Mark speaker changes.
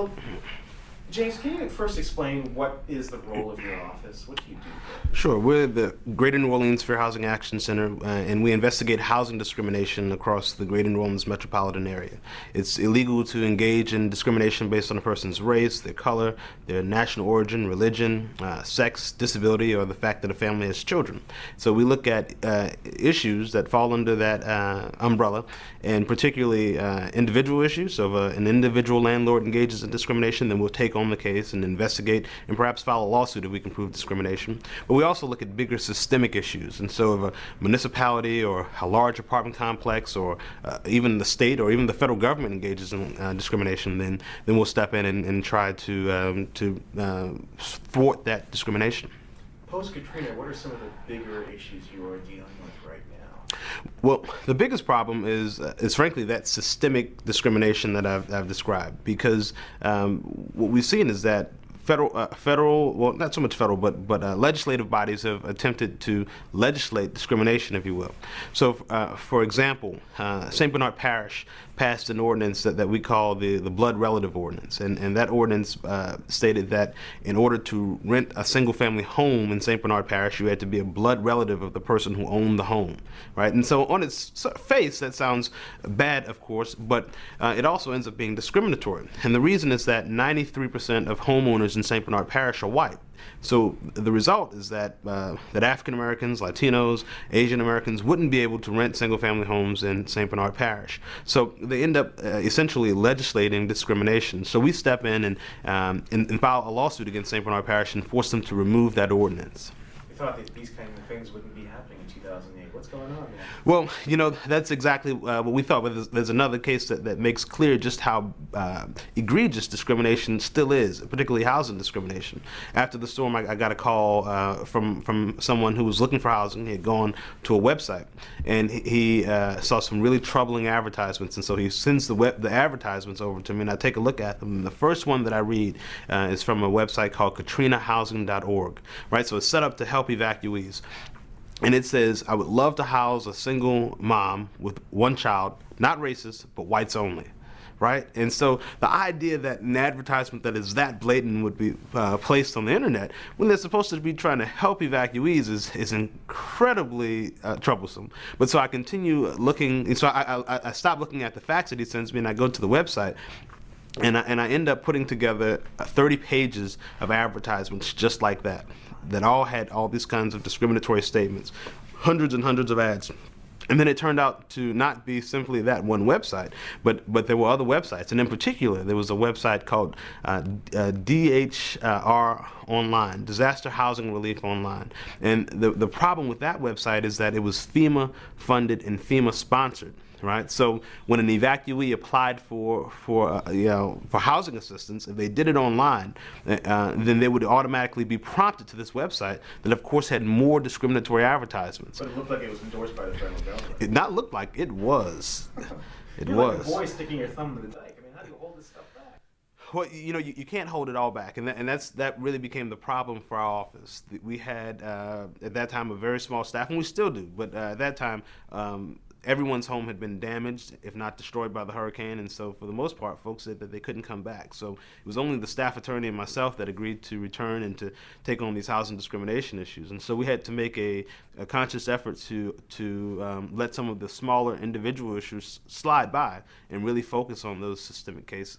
Speaker 1: Well, James, can you first explain what is the role of your office? What do you do there?
Speaker 2: Sure. We're the Greater New Orleans Fair Housing Action Center, and we investigate housing discrimination across the Greater New Orleans metropolitan area. It's illegal to engage in discrimination based on a person's race, their color, their national origin, religion, sex, disability, or the fact that a family has children. So we look at issues that fall under that umbrella, and particularly individual issues. So if an individual landlord engages in discrimination, then we'll take on the case and investigate and perhaps file a lawsuit if we can prove discrimination. But we also look at bigger systemic issues. And so if a municipality or a large apartment complex or even the state or even the federal government engages in discrimination, then we'll step in and try to thwart that discrimination.
Speaker 1: Post-Katrina, what are some of the bigger issues you are dealing with right now?
Speaker 2: Well, the biggest problem is frankly that systemic discrimination that I've described, because what we've seen is that federal, well, not so much federal, but legislative bodies have attempted to legislate discrimination, if you will. So, for example, St. Bernard Parish passed an ordinance that we call the blood relative ordinance, and that ordinance stated that in order to rent a single-family home in St. Bernard Parish, you had to be a blood relative of the person who owned the home, right? And so, on its face, that sounds bad, of course, but it also ends up being discriminatory. And the reason is that 93% of homeowners in St. Bernard Parish are white. So the result is that African Americans, Latinos, Asian Americans wouldn't be able to rent single-family homes in St. Bernard Parish. So they end up essentially legislating discrimination. So we step in and file a lawsuit against St. Bernard Parish and force them to remove that ordinance.
Speaker 1: We thought that these kind of things wouldn't be happening in 2008. What's going on there?
Speaker 2: Well, that's exactly what we thought, but there's another case that makes clear just how egregious discrimination still is, particularly housing discrimination. After the storm, I got a call from someone who was looking for housing. He had gone to a website, and he saw some really troubling advertisements, and so he sends the advertisements over to me, and I take a look at them. And the first one that I read is from a website called katrinahousing.org, right? So it's set up to help evacuees. And it says, I would love to house a single mom with one child, not racist, but whites only, right? And so the idea that an advertisement that is that blatant would be placed on the internet when they're supposed to be trying to help evacuees is incredibly troublesome. But so I continue looking, and so I stop looking at the facts that he sends me, and I go to the website. And I end up putting together 30 pages of advertisements just like that all had all these kinds of discriminatory statements, hundreds and hundreds of ads. And then it turned out to not be simply that one website, but there were other websites. And in particular, there was a website called DHR Online, Disaster Housing Relief Online. And the problem with that website is that it was FEMA funded and FEMA sponsored. Right, so when an evacuee applied for housing assistance, if they did it online, then they would automatically be prompted to this website that, of course, had more discriminatory advertisements.
Speaker 1: But it looked like it was endorsed by the federal government.
Speaker 2: It not looked like it was. It
Speaker 1: You're
Speaker 2: was.
Speaker 1: like a boy sticking your thumb in the dike. I mean, how do you hold this stuff back?
Speaker 2: Well, you can't hold it all back, and that really became the problem for our office. We had at that time a very small staff, and we still do. But at that time, everyone's home had been damaged, if not destroyed by the hurricane, and so for the most part, folks said that they couldn't come back. So it was only the staff attorney and myself that agreed to return and to take on these housing discrimination issues. And so we had to make a conscious effort to let some of the smaller individual issues slide by and really focus on those systemic cases.